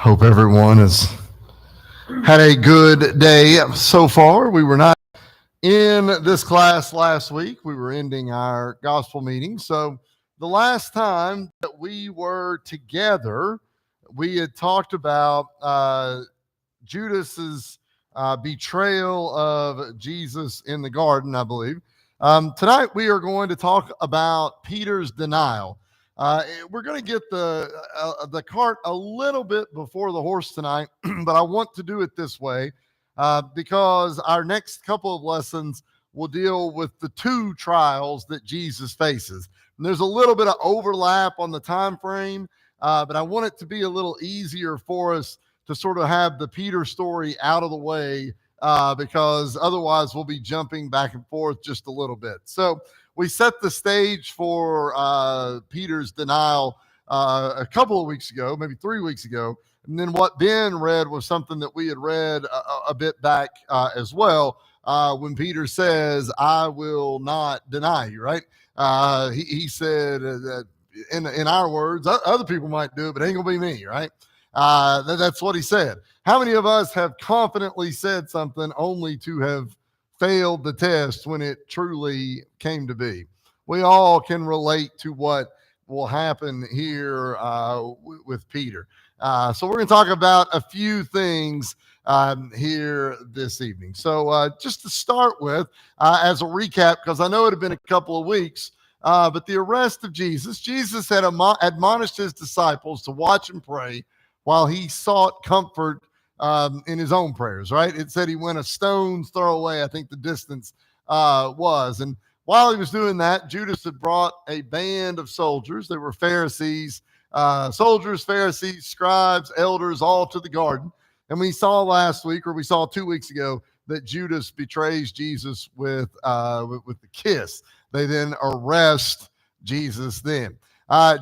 Hope everyone has had a good day so far. We were not in this class last week. We were ending our gospel meeting. So the last time that we were together, we had talked about Judas's betrayal of Jesus in the garden, I believe. Tonight we are going to talk about Peter's denial. We're going to get the cart a little bit before the horse tonight, but I want to do it this way because our next couple of lessons will deal with the two trials that Jesus faces. And there's a little bit of overlap on the time frame, but I want it to be a little easier for us to sort of have the Peter story out of the way because otherwise we'll be jumping back and forth just a little bit. So we set the stage for Peter's denial a couple of weeks ago, maybe 3 weeks ago. And then what Ben read was something that we had read a bit back as well when Peter says, I will not deny you, right? He said that in our words, other people might do it, but it ain't going to be me, right? That's what he said. How many of us have confidently said something only to have failed the test when it truly came to be? We all can relate to what will happen here with Peter. So we're going to talk about a few things here this evening. So just to start with, as a recap, because I know it had been a couple of weeks, but the arrest of Jesus had admonished his disciples to watch and pray while he sought comfort in his own prayers, right? It said he went a stone's throw away, I think the distance was. And while he was doing that, Judas had brought a band of soldiers. They were Pharisees, Pharisees, scribes, elders, all to the garden. And we saw last week, or we saw 2 weeks ago, that Judas betrays Jesus with the kiss. They then arrest Jesus then.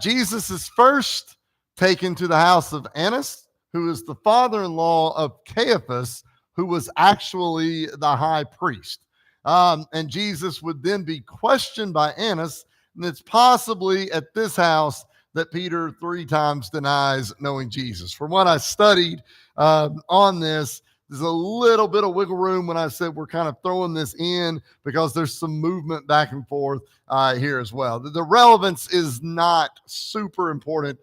Jesus is first taken to the house of Annas, who is the father-in-law of Caiaphas, who was actually the high priest. And Jesus would then be questioned by Annas, and it's possibly at this house that Peter 3 times denies knowing Jesus. From what I studied on this, there's a little bit of wiggle room when I said we're kind of throwing this in because there's some movement back and forth here as well. The relevance is not super important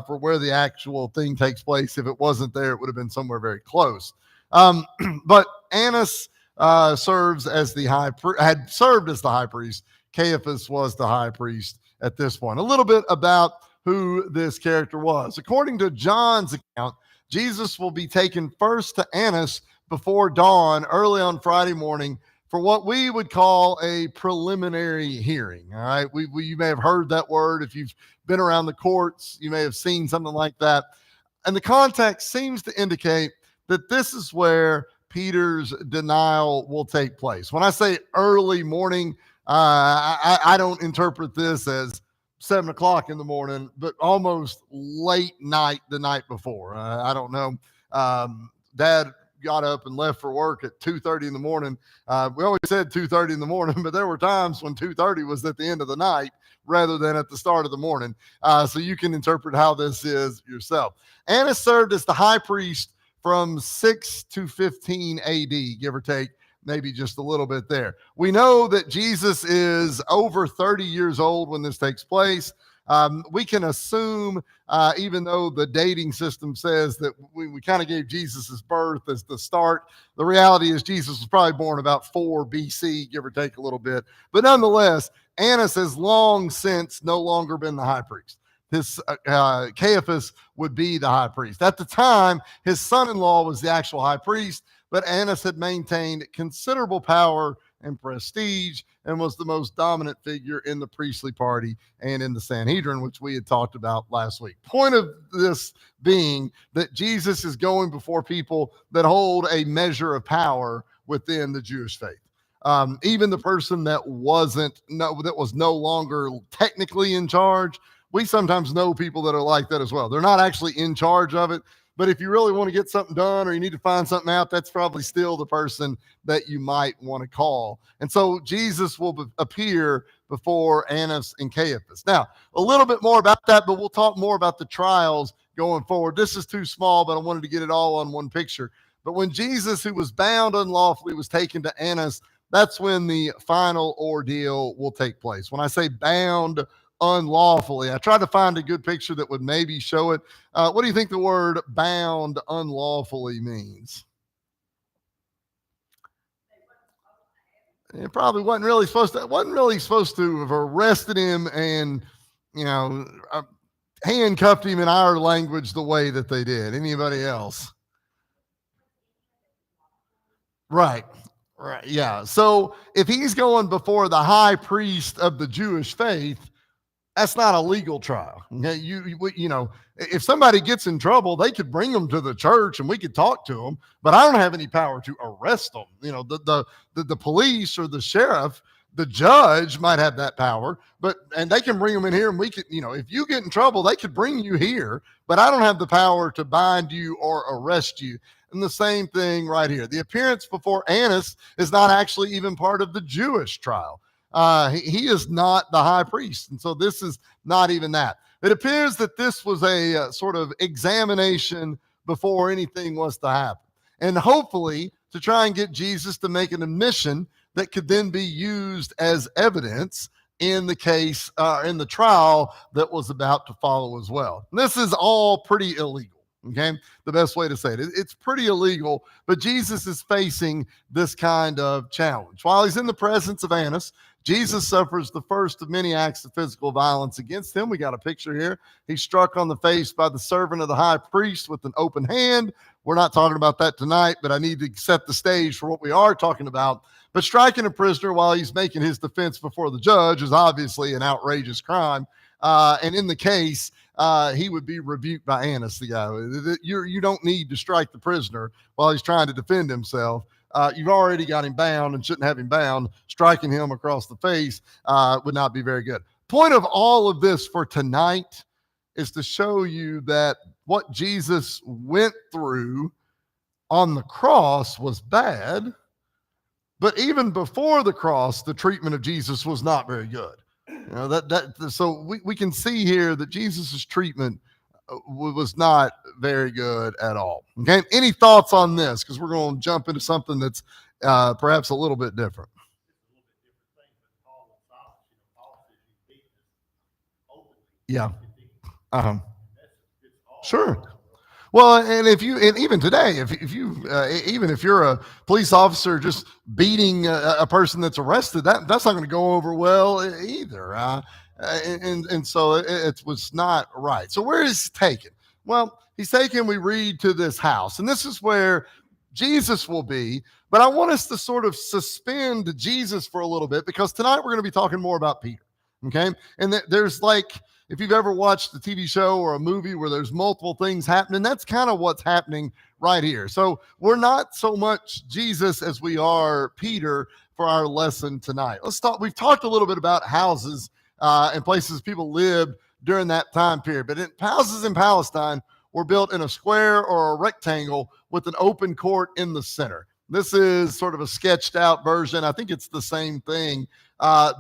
for where the actual thing takes place. If it wasn't there, it would have been somewhere very close. But Annas serves as had served as the high priest. Caiaphas was the high priest at this point. A little bit about who this character was. According to John's account, Jesus will be taken first to Annas before dawn, early on Friday morning, for what we would call a preliminary hearing. All right, you may have heard that word. If you've been around the courts, you may have seen something like that. And the context seems to indicate that this is where Peter's denial will take place. When I say early morning, I don't interpret this as 7 o'clock in the morning, but almost late night the night before. I don't know. Dad got up and left for work at 2:30 in the morning. We always said 2:30 in the morning, but there were times when 2:30 was at the end of the night rather than at the start of the morning. So you can interpret how this is yourself. Annas served as the high priest from 6 to 15 AD, give or take, maybe just a little bit there. We know that Jesus is over 30 years old when this takes place. We can assume, even though the dating system says that we kind of gave Jesus' birth as the start, the reality is Jesus was probably born about 4 BC, give or take a little bit. But nonetheless, Annas has long since no longer been the high priest. This Caiaphas would be the high priest. At the time, his son-in-law was the actual high priest, but Annas had maintained considerable power and prestige and was the most dominant figure in the priestly party and in the Sanhedrin, which we had talked about last week. Point of this being that Jesus is going before people that hold a measure of power within the Jewish faith. Even the person that was no longer technically in charge, we sometimes know people that are like that as well. They're not actually in charge of it, but if you really want to get something done or you need to find something out, that's probably still the person that you might want to call. And so Jesus will appear before Annas and Caiaphas. Now, a little bit more about that, but we'll talk more about the trials going forward. This is too small, but I wanted to get it all on one picture. But when Jesus, who was bound unlawfully, was taken to Annas, that's when the final ordeal will take place. When I say bound unlawfully, I tried to find a good picture that would maybe show it. What do you think the word bound unlawfully means? It probably wasn't really supposed to have arrested him and, you know, handcuffed him in our language the way that they did. Anybody else? Right. Right. Yeah. So if he's going before the high priest of the Jewish faith, that's not a legal trial. Okay, you know, if somebody gets in trouble, they could bring them to the church and we could talk to them. But I don't have any power to arrest them. You know, the police or the sheriff, the judge might have that power. But and they can bring them in here, and we could, you know, if you get in trouble, they could bring you here. But I don't have the power to bind you or arrest you. And the same thing right here. The appearance before Annas is not actually even part of the Jewish trial. He is not the high priest. And so this is not even that. It appears that this was a sort of examination before anything was to happen. And hopefully to try and get Jesus to make an admission that could then be used as evidence in the case, in the trial that was about to follow as well. And this is all pretty illegal. Okay, the best way to say it. It's pretty illegal, but Jesus is facing this kind of challenge. While he's in the presence of Annas, Jesus suffers the first of many acts of physical violence against him. We got a picture here. He's struck on the face by the servant of the high priest with an open hand. We're not talking about that tonight, but I need to set the stage for what we are talking about. But striking a prisoner while he's making his defense before the judge is obviously an outrageous crime. And in the case, he would be rebuked by Annas, the guy. You don't need to strike the prisoner while he's trying to defend himself. You've already got him bound and shouldn't have him bound. Striking him across the face would not be very good. Point of all of this for tonight is to show you that what Jesus went through on the cross was bad. But even before the cross, the treatment of Jesus was not very good. You know, so we can see here that Jesus's treatment was not very good at all. Okay, any thoughts on this? Because we're going to jump into something that's perhaps a little bit different. Yeah. Uh-huh. Sure. Well, and even today, even if you're a police officer just beating a person that's arrested, that's not going to go over well either. And so it was not right. So where is he taken? Well, he's taken. We read to this house, and this is where Jesus will be. But I want us to sort of suspend Jesus for a little bit because tonight we're going to be talking more about Peter. Okay, and there's like, if you've ever watched a TV show or a movie where there's multiple things happening, that's kind of what's happening right here. So we're not so much Jesus as we are Peter for our lesson tonight. Let's talk. We've talked a little bit about houses and places people lived during that time period, but houses in Palestine were built in a square or a rectangle with an open court in the center. This is sort of a sketched out version. I think it's the same thing.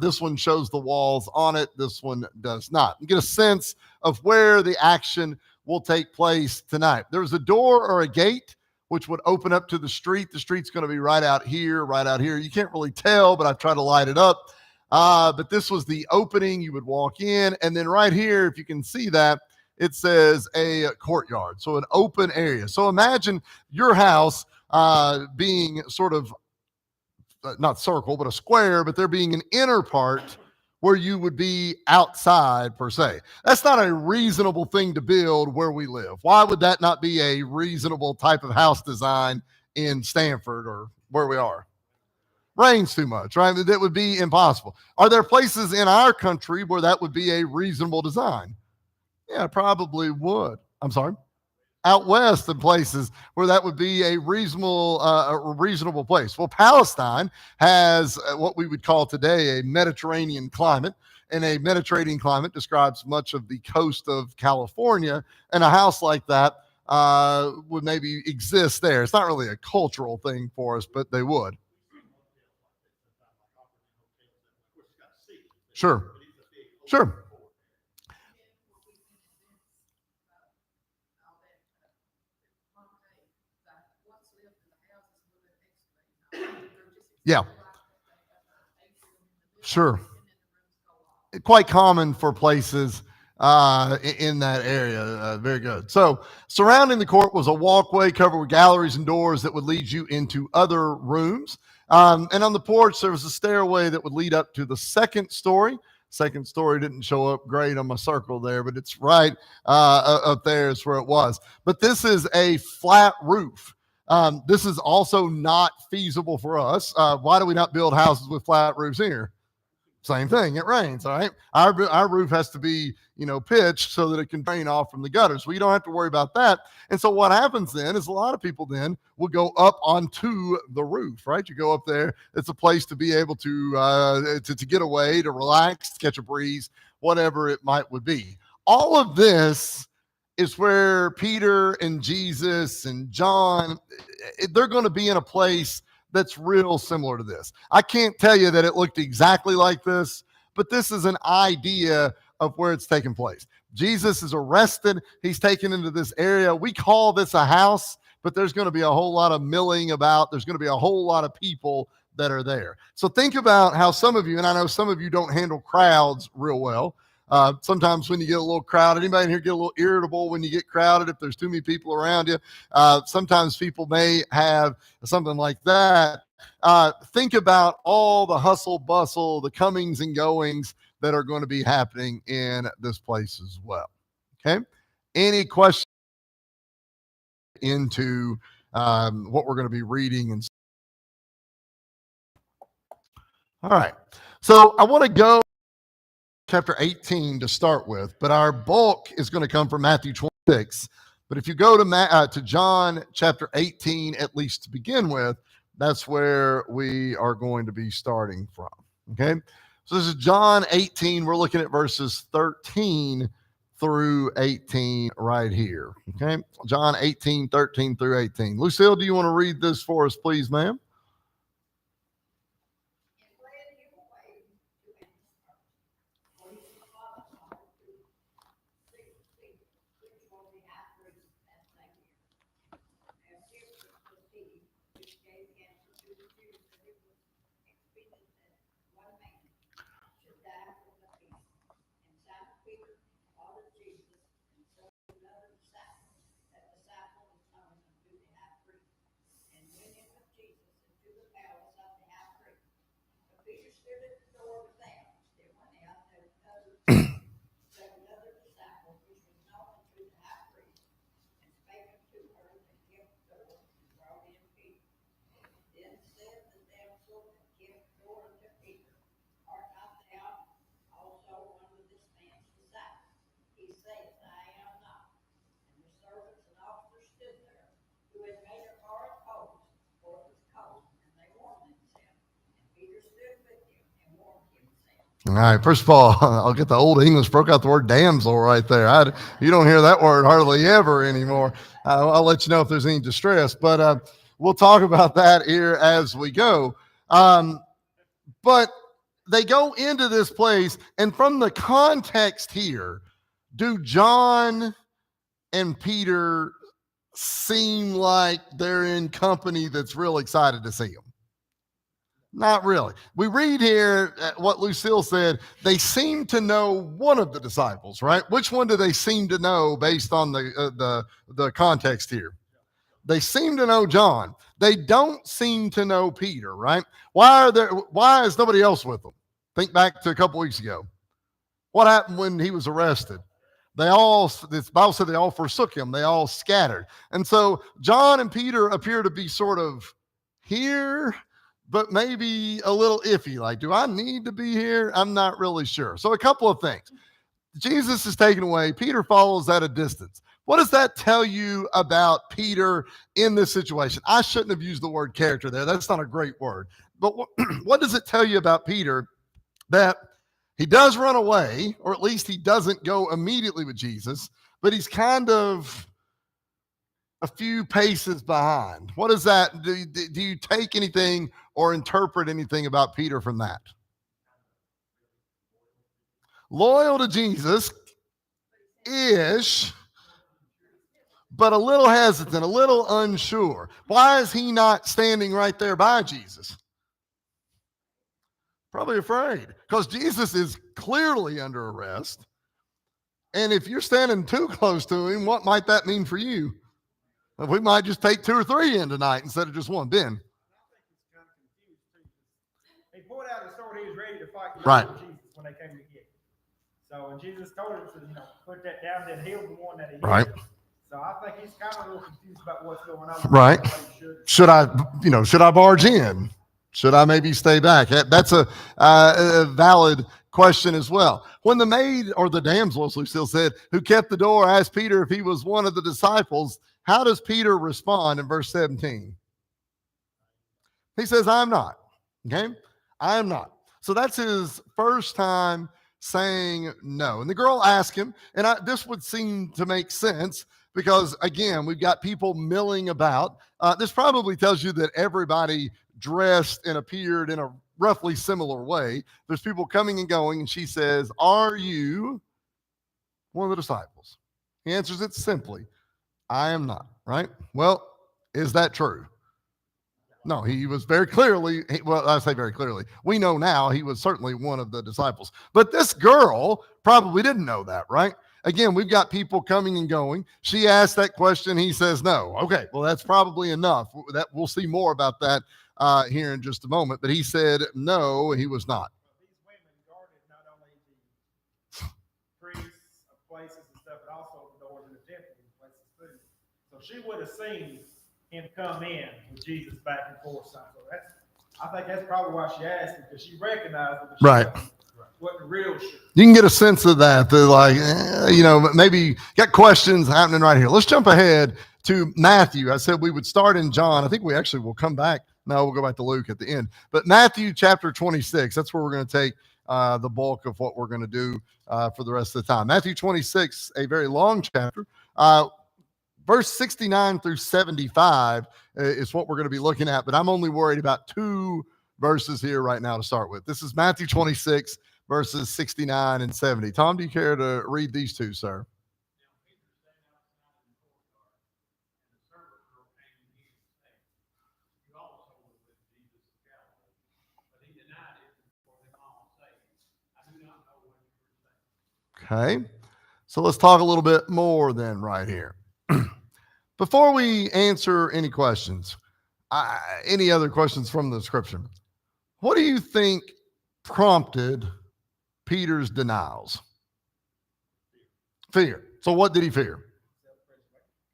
This one shows the walls on it. This one does not. You get a sense of where the action will take place tonight. There's a door or a gate which would open up to the street. The street's going to be right out here, right out here. You can't really tell, but I've tried to light it up. But this was the opening. You would walk in, and then right here, if you can see that, it says a courtyard, so an open area. So imagine your house being sort of not circle, but a square, but there being an inner part where you would be outside per se. That's not a reasonable thing to build where we live. Why would that not be a reasonable type of house design in Stanford or where we are? Rains too much, right? That would be impossible. Are there places in our country where that would be a reasonable design? Yeah, probably would. I'm sorry. Out west in places where that would be a reasonable place. Well, Palestine has what we would call today a Mediterranean climate, and a Mediterranean climate describes much of the coast of California, and a house like that would maybe exist there. It's not really a cultural thing for us, but they would. Sure. Sure. Yeah, sure. Quite common for places in that area. Very good. So, surrounding the court was a walkway covered with galleries and doors that would lead you into other rooms. And on the porch, there was a stairway that would lead up to the second story. Second story didn't show up great on my circle there, but it's right up there is where it was. But this is a flat roof. This is also not feasible for us. Why do we not build houses with flat roofs here? Same thing. It rains. All right. Our roof has to be, pitched so that it can drain off from the gutters. We don't have to worry about that. And so what happens then is a lot of people then will go up onto the roof, right? You go up there. It's a place to be able to get away, to relax, to catch a breeze, whatever it would be. All of this is where Peter and Jesus and John, they're going to be in a place that's real similar to this. I can't tell you that it looked exactly like this, but this is an idea of where it's taking place. Jesus is arrested. He's taken into this area. We call this a house, but there's going to be a whole lot of milling about. There's going to be a whole lot of people that are there. So think about how some of you, and I know some of you don't handle crowds real well. Sometimes when you get a little crowded, anybody in here get a little irritable when you get crowded if there's too many people around you? Sometimes people may have something like that. Think about all the hustle bustle, the comings and goings that are going to be happening in this place as well. Okay. Any questions into what we're going to be reading? And all right. So I want to go chapter 18 to start with, but our bulk is going to come from Matthew 26. But if you go to John chapter 18, at least to begin with, that's where we are going to be starting from. Okay. So this is John 18. We're looking at verses 13 through 18 right here. Okay. John 18, 13 through 18. Lucille, do you want to read this for us, please, ma'am? All right. First of all, I'll get the old English, broke out the word damsel right there. You don't hear that word hardly ever anymore. I'll let you know if there's any distress, but we'll talk about that here as we go. But they go into this place, and from the context here, do John and Peter seem like they're in company that's real excited to see them? Not really. We read here what Lucille said. They seem to know one of the disciples, right? Which one do they seem to know based on the context here? They seem to know John. They don't seem to know Peter, right? Why is nobody else with them? Think back to a couple weeks ago. What happened when he was arrested? The Bible said they all forsook him. They all scattered. And so John and Peter appear to be sort of here, but maybe a little iffy. Like, do I need to be here? I'm not really sure. So a couple of things. Jesus is taken away. Peter follows at a distance. What does that tell you about Peter in this situation? I shouldn't have used the word character there. That's not a great word. But what does it tell you about Peter? That he does run away, or at least he doesn't go immediately with Jesus, but he's kind of a few paces behind. What is that? Do you take anything or interpret anything about Peter from that? Loyal to Jesus ish, but a little hesitant, a little unsure. Why is he not standing right there by Jesus? Probably afraid because Jesus is clearly under arrest. And if you're standing too close to him, what might that mean for you? We might just take 2 or 3 in tonight instead of just one. Ben. He pulled out his sword. He was ready to fight Jesus when they came to get him. So when Jesus told him to, put that down, then heal the one that he healed. So I think he's kind of a little confused about what's going on. Right. Should I barge in? Should I maybe stay back? That's a valid question as well. When the maid or the damsel, as Lucille said, who kept the door, asked Peter if he was one of the disciples, how does Peter respond in verse 17? He says, I'm not. Okay? I am not. So that's his first time saying no. And the girl asked him, and this would seem to make sense because, again, we've got people milling about. This probably tells you that everybody dressed and appeared in a roughly similar way. There's people coming and going, and she says, are you one of the disciples? He answers it simply, I am not, right? Well, is that true? No, he was very clearly, I say very clearly, we know now he was certainly one of the disciples. But this girl probably didn't know that, right? Again, we've got people coming and going. She asked that question. He says no. Okay, well, that's probably enough. We'll see more about that here in just a moment. But he said no, he was not. These women guarded not only the priests of places and stuff, but also the doors of the temple and places of food. So she would have seen him come in with Jesus back and forth. So I think that's probably why she asked him, because she recognized him. Right. Wasn't real sure. You can get a sense of that. They're like, maybe got questions happening right here. Let's jump ahead to Matthew. I said we would start in John. I think we actually will come back. No, we'll go back to Luke at the end. But Matthew chapter 26, that's where we're going to take the bulk of what we're going to do for the rest of the time. Matthew 26, a very long chapter. Verse 69 through 75 is what we're going to be looking at, but I'm only worried about 2 verses here right now to start with. This is Matthew 26, verses 69 and 70. Tom, do you care to read these 2, sir? Okay, so let's talk a little bit more then right here. Before we answer any questions, any other questions from the scripture, what do you think prompted Peter's denials? Fear. So what did he fear?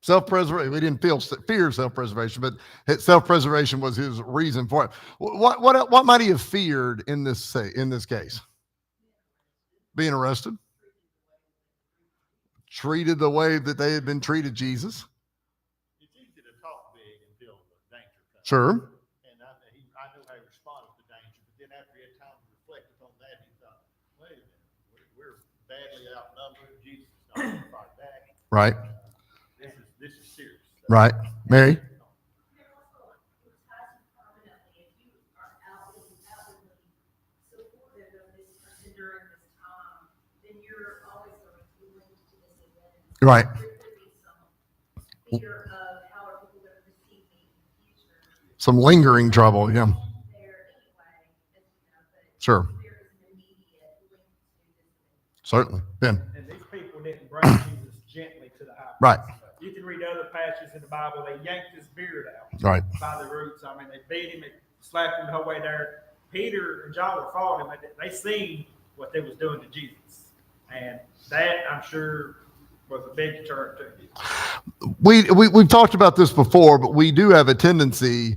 Self-preservation. We didn't fear self-preservation, but self-preservation was his reason for it. What might he have feared in this case? Being arrested. Treated the way that they had been treated Jesus. It's easy to talk big until the danger comes. Sure. And I know how he responded to danger, but then after he had time to reflect upon that, he thought, wait a minute, we're badly outnumbered. Jesus is not going to fight back. Right. This is serious. Right. Mary? Right. Some lingering trouble, yeah. Sure. Certainly. Ben. And these people didn't bring Jesus gently to the high priest. Right. You can read other passages in the Bible. They yanked his beard out Right. by the roots. I mean, they beat him, they slapped him the whole way there. Peter and John were following him. They seen what they was doing to Jesus. And that, I'm sure, was a big deterrent to him. We've talked about this before, but we do have a tendency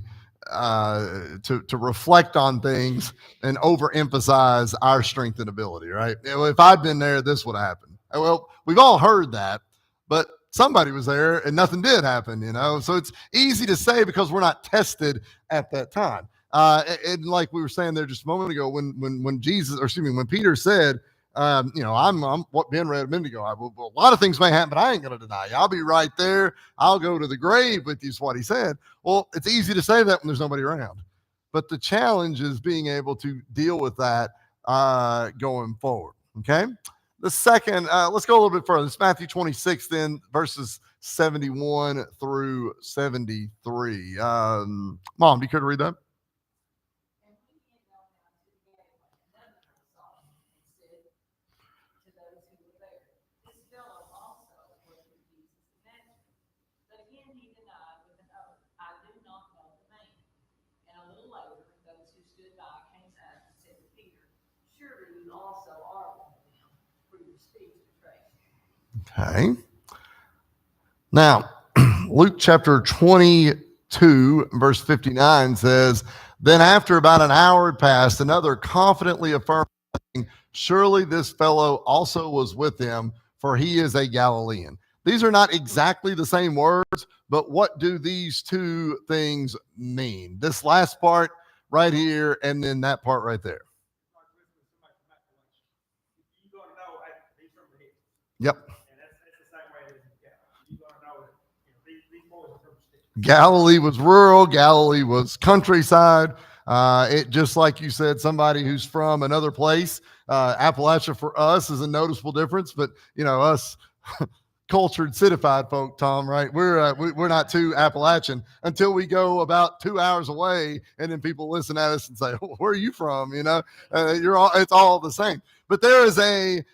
to reflect on things and overemphasize our strength and ability, right? If I'd been there, this would have happened. Well, we've all heard that, but somebody was there and nothing did happen, So it's easy to say because we're not tested at that time. And like we were saying there just a moment ago, when Peter said, I'm what Ben read a minute ago. A lot of things may happen, but I ain't going to deny you. I'll be right there. I'll go to the grave with you is what he said. Well, it's easy to say that when there's nobody around. But the challenge is being able to deal with that going forward. Okay. The second, let's go a little bit further. It's Matthew 26, then verses 71 through 73. Mom, do you care to read that? surely you also are one of them, for your speech betrays. Okay. Now, Luke chapter 22, verse 59 says, then after about an hour had passed, another confidently affirmed, surely this fellow also was with him, for he is a Galilean. These are not exactly the same words, but what do these two things mean? This last part right here, and then that part right there. You're going to know, hey, these from the hills. Yep. And that's the same way it is in Galilee. You're going to know that these boys are from the sticks. Galilee was rural. Galilee was countryside. It just like you said, somebody who's from another place. Appalachia for us is a noticeable difference, but us cultured, citified folk, Tom, right? We're not too Appalachian until we go about 2 hours away, and then people listen at us and say, "Where are you from?" It's all the same. But there is a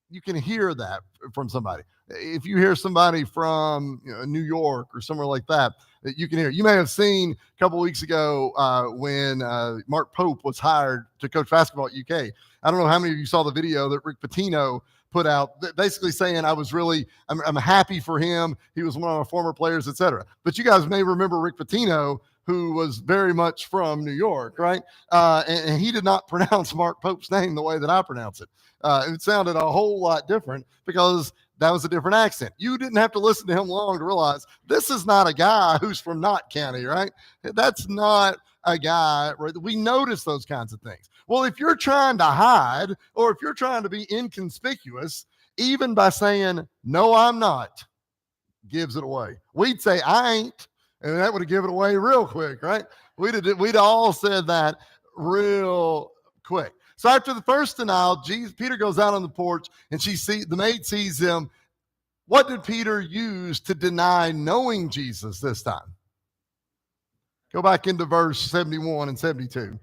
you can hear that from somebody. If you hear somebody from New York or somewhere like that, you can hear. You may have seen a couple of weeks ago when Mark Pope was hired to coach basketball at UK. I don't know how many of you saw the video that Rick Pitino put out, basically saying I'm happy for him. He was one of our former players, etc. But you guys may remember Rick Pitino, who was very much from New York, right? And he did not pronounce Mark Pope's name the way that I pronounce it. It sounded a whole lot different because that was a different accent. You didn't have to listen to him long to realize this is not a guy who's from Knott County, right? That's not a guy, right? We notice those kinds of things. Well, if you're trying to hide or if you're trying to be inconspicuous, even by saying, no, I'm not, gives it away. We'd say, I ain't, and that would have given it away real quick, right? We'd all said that real quick. So after the first denial, Peter goes out on the porch, and the maid sees him. What did Peter use to deny knowing Jesus this time? Go back into verse 71 and 72.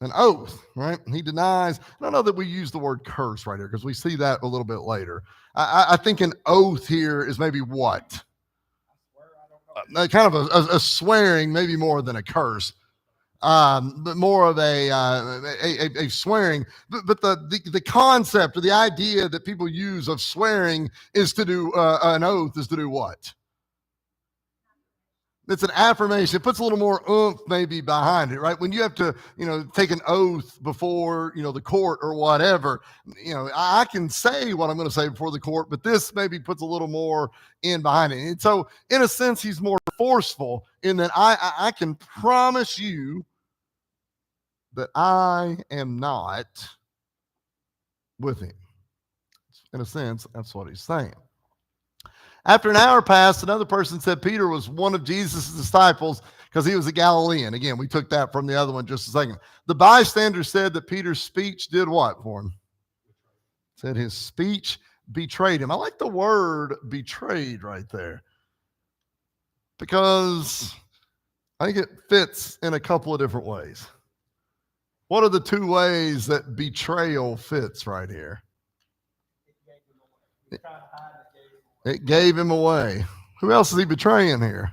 An oath, right? He denies. I don't know that we use the word curse right here because we see that a little bit later. I think an oath here is maybe what? Kind of a swearing, maybe more than a curse. But more of a swearing. But the concept or the idea that people use of swearing is to do an oath is to do what? It's an affirmation. It puts a little more oomph maybe behind it, right? When you have to, take an oath before, the court or whatever, I can say what I'm going to say before the court, but this maybe puts a little more in behind it. And so in a sense, he's more forceful in that I can promise you that I am not with him. In a sense, that's what he's saying. After an hour passed, another person said Peter was one of Jesus' disciples because he was a Galilean. Again, we took that from the other one just a second. The bystander said that Peter's speech did what for him? Said his speech betrayed him. I like the word betrayed right there because I think it fits in a couple of different ways. What are the two ways that betrayal fits right here? It gave him away. Who else is he betraying here?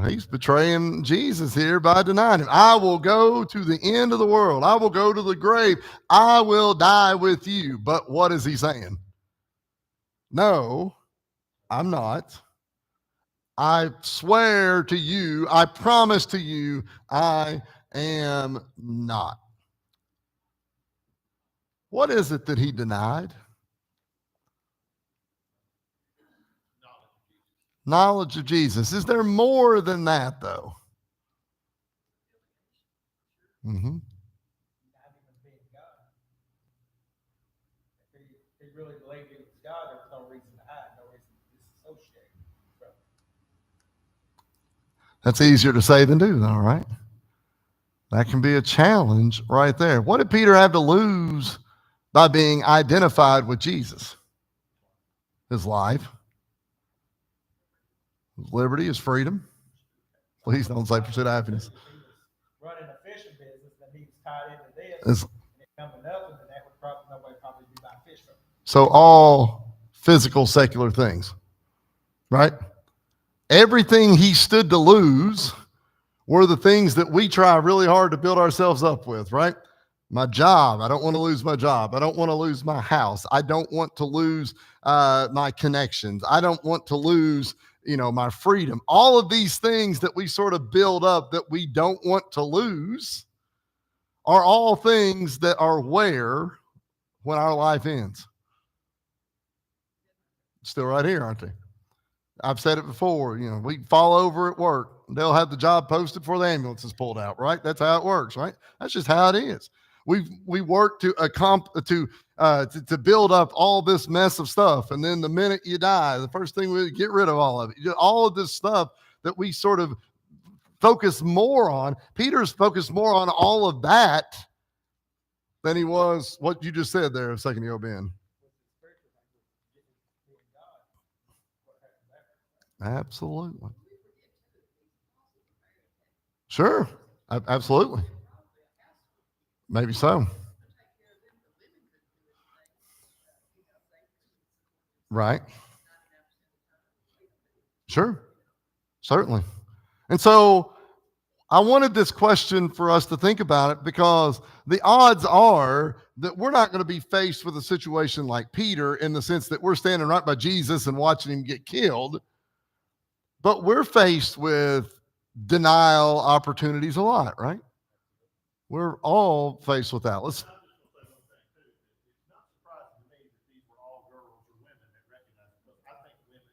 He's betraying Jesus here by denying him. I will go to the end of the world. I will go to the grave. I will die with you. But what is he saying? No, I'm not. I swear to you, I promise to you, I am not. What is it that he denied? Knowledge of Jesus. Is there more than that, though? Mm-hmm. Not even being God. If he really believed he was God, there was no reason to hide, no reason to disassociate. That's easier to say than do, though, right? That can be a challenge right there. What did Peter have to lose by being identified with Jesus? His life. His liberty, his freedom. Please don't say pursuit of happiness. Running a fishing business, and he was tied into this, and it coming up, and that would nobody probably be buying fish from him. So all physical, secular things, right? Everything he stood to lose were the things that we try really hard to build ourselves up with, right? My job. I don't want to lose my job. I don't want to lose my house. I don't want to lose my connections. I don't want to lose, my freedom. All of these things that we sort of build up that we don't want to lose are all things that are where when our life ends. Still right here, aren't they? I've said it before, we fall over at work. They'll have the job posted before the ambulance is pulled out, right? That's how it works, right? That's just how it is. We work to build up all this mess of stuff. And then the minute you die, the first thing we get rid of all of it. All of this stuff that we sort of focus more on. Peter's focused more on all of that than he was what you just said there a second ago, Ben. Absolutely. Sure. Absolutely. Maybe so. Right. Sure. Certainly. And so I wanted this question for us to think about it because the odds are that we're not going to be faced with a situation like Peter in the sense that we're standing right by Jesus and watching him get killed. But we're faced with denial opportunities a lot, right? We're all faced with that. Let's. It's not surprising to me that these were all girls or women that recognized it, because I think women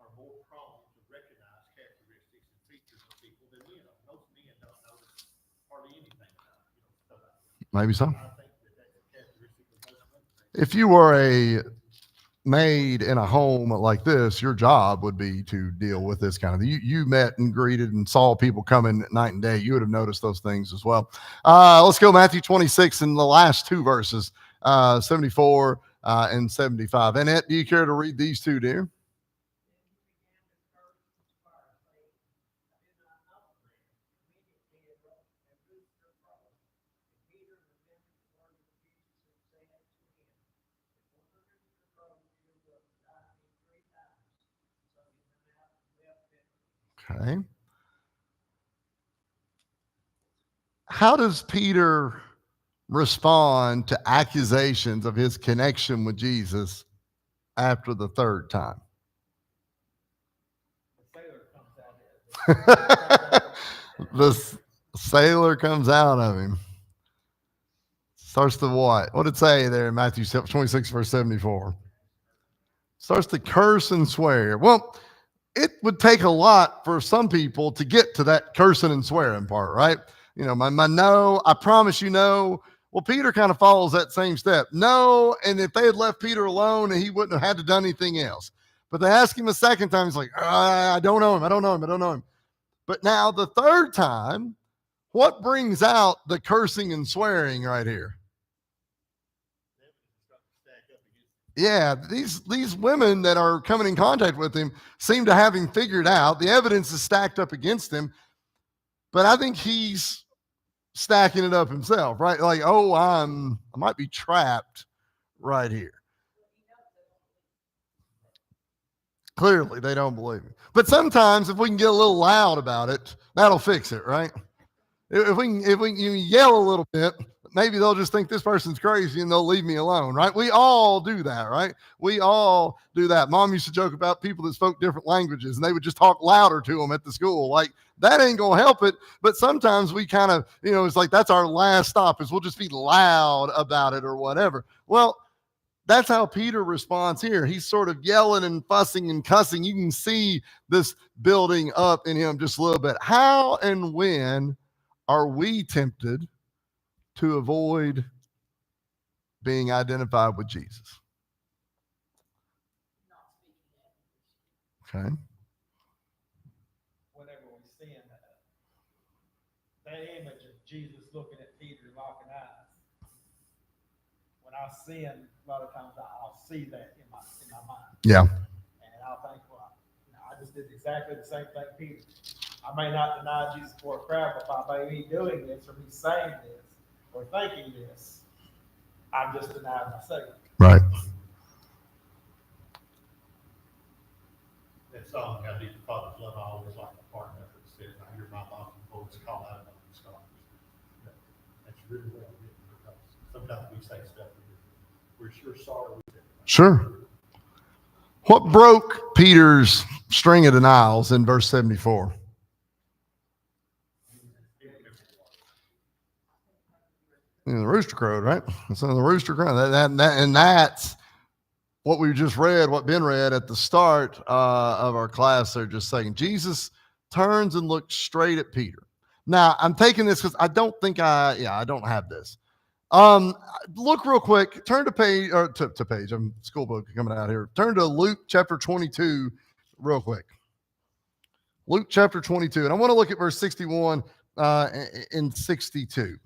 are more prone to recognize characteristics and features of people than men are. Most men don't notice hardly anything about stuff. Maybe so. I think that's a characteristic of most women. If you were a maid in a home like this, your job would be to deal with this kind of thing. You met and greeted and saw people coming night and day. You would have noticed those things as well. Let's go Matthew 26 in the last two verses, 74 and 75. Annette, do you care to read these two, dear? Okay. How does Peter respond to accusations of his connection with Jesus after the third time? The sailor comes out of him. Starts to what? What did it say there in Matthew 26, verse 74? Starts to curse and swear. Well, it would take a lot for some people to get to that cursing and swearing part, right? My no, I promise you no. Well, Peter kind of follows that same step. No, and if they had left Peter alone, he wouldn't have had to done anything else. But they ask him a second time, he's like, I don't know him, I don't know him, I don't know him. But now the third time, what brings out the cursing and swearing right here? Yeah, these women that are coming in contact with him seem to have him figured out. The evidence is stacked up against him, but I think he's stacking it up himself, right? Like, I might be trapped right here. Clearly, they don't believe me. But sometimes, if we can get a little loud about it, that'll fix it, right? If we can yell a little bit, maybe they'll just think this person's crazy and they'll leave me alone, right? We all do that, right? We all do that. Mom used to joke about people that spoke different languages and they would just talk louder to them at the school. Like, that ain't going to help it. But sometimes we kind of, it's like that's our last stop is we'll just be loud about it or whatever. Well, that's how Peter responds here. He's sort of yelling and fussing and cussing. You can see this building up in him just a little bit. How and when are we tempted to avoid being identified with Jesus? Okay. Whenever we sin, that image of Jesus looking at Peter locking eyes. When I sin, a lot of times I'll see that in my mind. Yeah. And I'll think, well, I just did exactly the same thing Peter. I may not deny Jesus for a crowd, but by me doing this or me saying this or thinking this, I'm just denying my Savior. Right. That song, "How Deep the Father's Love," I always like the part of it that says, "I hear my mom folks call out on the scholars. That's really well written, because sometimes we say stuff that we're sure sorry we said. Sure. What broke Peter's string of denials in verse 74? The rooster crowed, right? So the rooster crowed. And that's what we just read, what Ben read at the start of our class. They're just saying, Jesus turns and looks straight at Peter. Now, I'm taking this because I don't think I don't have this. Look real quick. Turn to page, or to page. I'm school book coming out here. Turn to Luke chapter 22 real quick. Luke chapter 22. And I want to look at verse 61 and 62.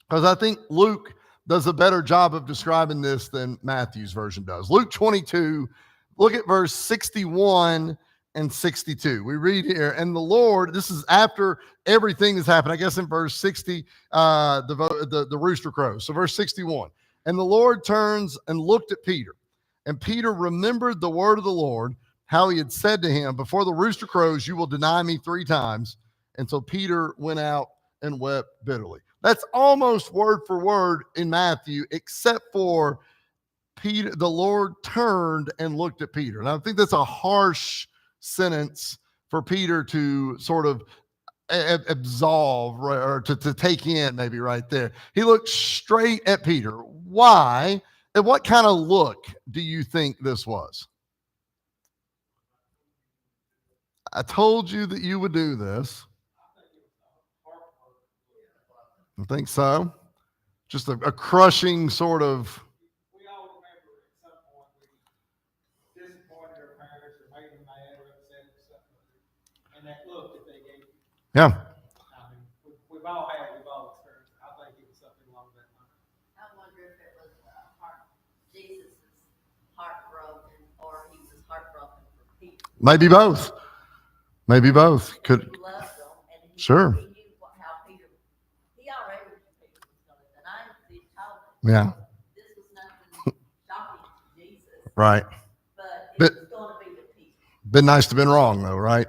Because I think Luke does a better job of describing this than Matthew's version does. Luke 22, look at verse 61 and 62. We read here, and the Lord, this is after everything has happened. I guess in verse 60, the rooster crows. So verse 61, and the Lord turns and looked at Peter, and Peter remembered the word of the Lord, how he had said to him, before the rooster crows, you will deny me 3 times. And so Peter went out and wept bitterly. That's almost word for word in Matthew, except for Peter, the Lord turned and looked at Peter. And I think that's a harsh sentence for Peter to sort of absolve, or to take in, maybe right there. He looked straight at Peter. Why? And what kind of look do you think this was? I told you that you would do this. I think so. Just a crushing sort of. We all remember at some point we disappointed our parents or made them mad or upset or something. And that look that they gave you. Yeah. I mean, we've all experienced it. I think it was something along that line. I wonder if it was Jesus' heartbroken, or he was heartbroken for Peter. Maybe both. Maybe both. Could. He loved them, and he Sure. knew how Peter, he already knew Peter was going to deny him, because he told him. Yeah. This was nothing shocking to Jesus, Right. but But- it was going to be to Peter. Been nice to been wrong, though, right?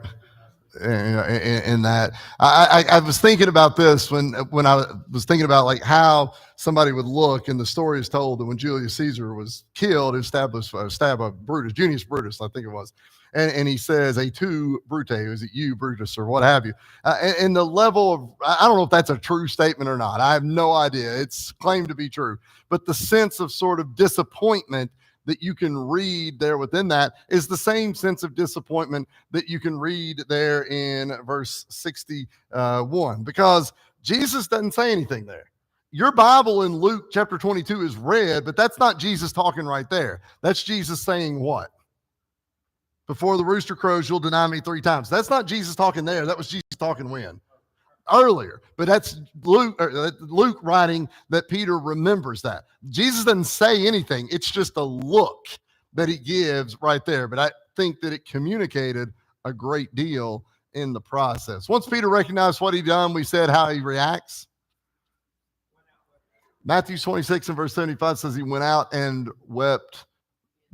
In that, I was thinking about this when I was thinking about like how somebody would look, and the story is told that when Julius Caesar was killed, it stabbed by Brutus, Junius Brutus, I think it was, and he says, "A tu, Brute," is it you, Brutus, or what have you? And the level of, I don't know if that's a true statement or not. I have no idea. It's claimed to be true, but the sense of sort of disappointment that you can read there within that is the same sense of disappointment that you can read there in verse 61, because Jesus doesn't say anything there. Your Bible in Luke chapter 22 is read, but that's not Jesus talking right there. That's Jesus saying what? Before the rooster crows, you'll deny me 3 times. That's not Jesus talking there. That was Jesus talking when? Earlier. But that's Luke writing that Peter remembers that. Jesus doesn't say anything. It's just a look that he gives right there. But I think that it communicated a great deal in the process. Once Peter recognized what he'd done, we said how he reacts. Matthew 26 and verse 75 says he went out and wept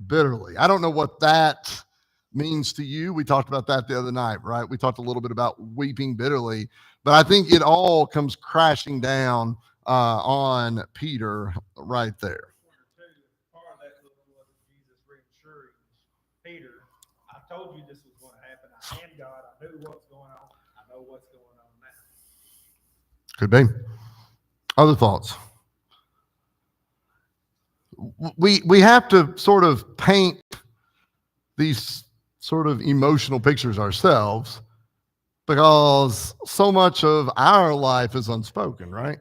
bitterly. I don't know what that means to you. We talked about that the other night, right? We talked a little bit about weeping bitterly, but I think it all comes crashing down on Peter right there. Part of that look was Jesus reassuring Peter, I told you this was going to happen. I am God. I knew what's going on. I know what's going on now. Could be. Other thoughts? We have to sort of paint these sort of emotional pictures ourselves, because so much of our life is unspoken, right?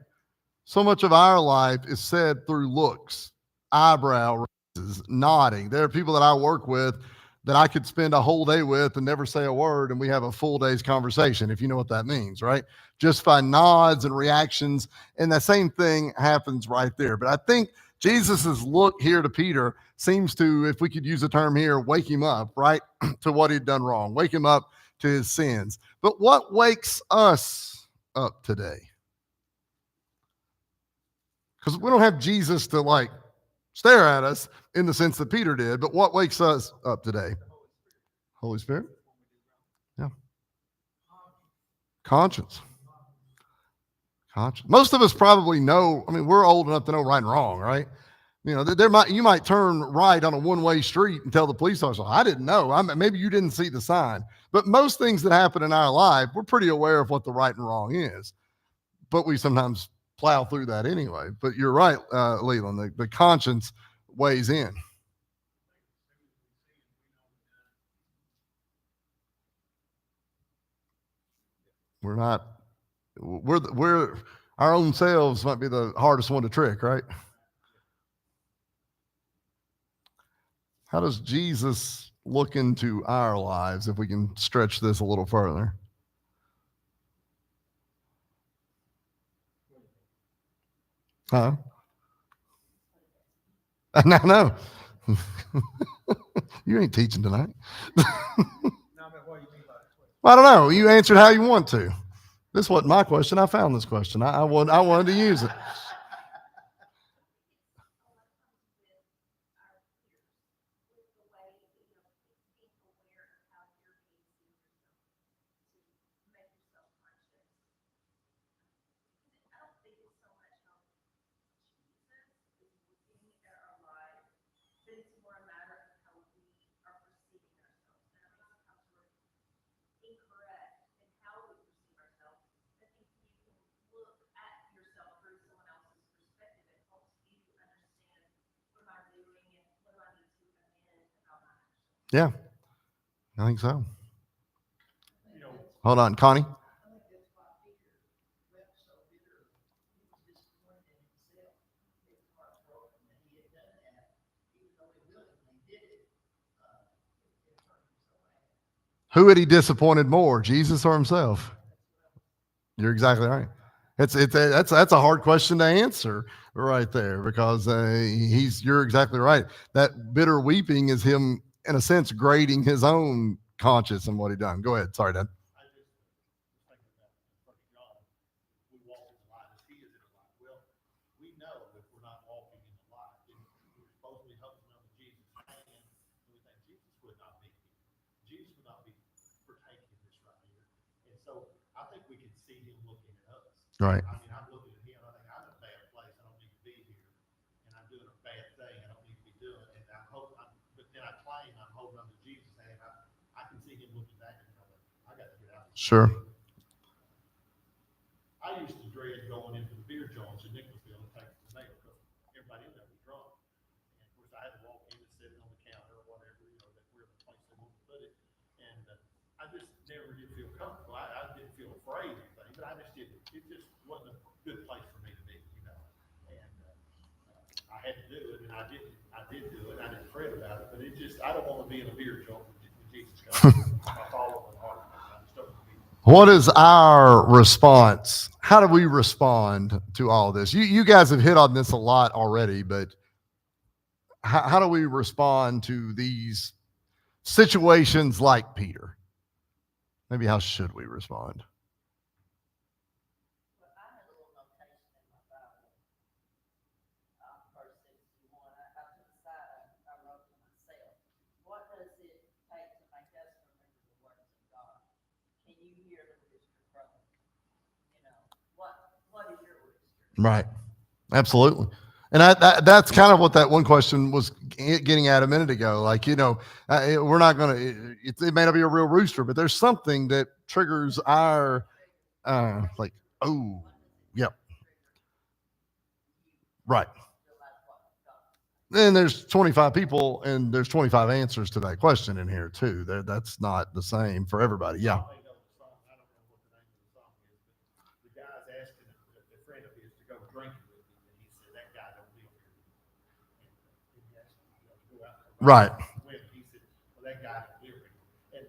So much of our life is said through looks, eyebrow raises, nodding. There are people that I work with that I could spend a whole day with and never say a word, and we have a full day's conversation, if you know what that means, right? Just by nods and reactions, and the same thing happens right there. But I think Jesus's look here to Peter seems to, if we could use a term here, wake him up, right, to what he'd done wrong, wake him up to his sins. But what wakes us up today? Because we don't have Jesus to like stare at us in the sense that Peter did, but what wakes us up today? Holy Spirit? Yeah. Conscience. Conscience. Most of us probably know. I mean, we're old enough to know right and wrong, right? You know, you might turn right on a one-way street and tell the police officer, "I didn't know. Maybe you didn't see the sign." But most things that happen in our life, we're pretty aware of what the right and wrong is. But we sometimes plow through that anyway. But you're right, Leland. The conscience weighs in. We're our own selves might be the hardest one to trick, right? How does Jesus look into our lives, if we can stretch this a little further? Huh? No. You ain't teaching tonight. I don't know. You answered how you want to. This wasn't my question. I found this question. I wanted to use it. Yeah, I think so. Hold on, Connie. Who had he disappointed more, Jesus or himself? You're exactly right. That's a hard question to answer right there, because you're exactly right. That bitter weeping is him, in a sense, grading his own conscience and what he done. Go ahead. Sorry, Dad. I just think about God. We walk in the light as He is in the light. Well, we know if we're not walking in the light, then we're supposed to be holding on to Jesus' hand, and we think Jesus would not be here. Jesus would not be partaking this right here. And so I think we can see Him looking at us. Right. I mean, I'm looking at Him. I think I'm in a bad place. I don't need to be here, and I'm doing a bad thing. I don't need to be doing it. And but then I claim I'm holding on to Jesus' hand. I can see Him looking back at me. I got to get out. Sure. I used to dread going into the beer joints in Nicholasville and taking the nail because everybody in there was drunk. And of course, I had to walk in and sit on the counter or whatever, that where the place they wanted to put it. And I just never did feel comfortable. I didn't feel afraid or anything, but I just didn't. It just wasn't a good place for me to be, And I had to do it, and I did do it. I didn't fret about it, but I don't want to be in a beer joint when Jesus comes. I follow the heart. What is our response? How do we respond to all this? You guys have hit on this a lot already, but how do we respond to these situations like Peter? Maybe how should we respond? Right. Absolutely. And that's kind of what that one question was getting at a minute ago. Like, we're not going to, it may not be a real rooster, but there's something that triggers our, oh, yep. Right. Then there's 25 people and there's 25 answers to that question in here too. That's not the same for everybody. Yeah. Right. He said, well, that guy don't live here. And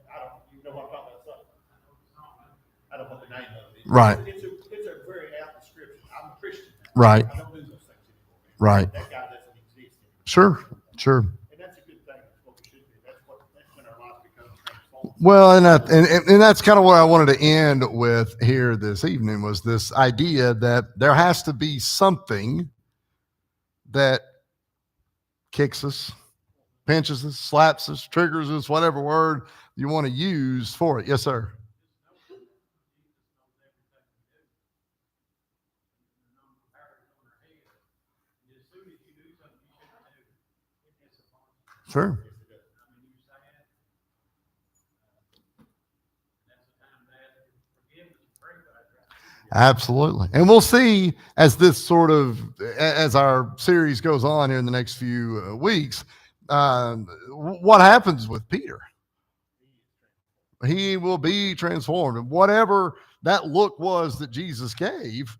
you know what I'm talking about? I don't know the name of it. Right. It's a very apt description. I'm a Christian now. Right. I don't do those things anymore. Right. That guy doesn't exist anymore. Sure. And that's a good thing. That's what we should do. That's when our life becomes transformed. Well, and that's kind of what I wanted to end with here this evening, was this idea that there has to be something that kicks us, pinches us, slaps us, triggers us, whatever word you want to use for it. Yes, sir. soon as you do something you shouldn't do, it disappoints you. Sure. Yes, it does. I mean, you're sad. That's the time to ask for forgiveness and pray for that. Absolutely. And we'll see as this sort of, as our series goes on here in the next few weeks, what happens with Peter. He will be transformed. And whatever that look was that Jesus gave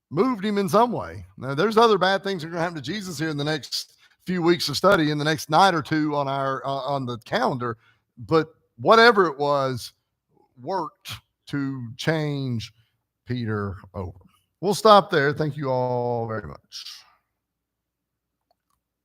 moved him in some way. Now, there's other bad things that are going to happen to Jesus here in the next few weeks of study, in the next night or two on our on the calendar. But whatever it was worked to change Peter over. We'll stop there. Thank you all very much.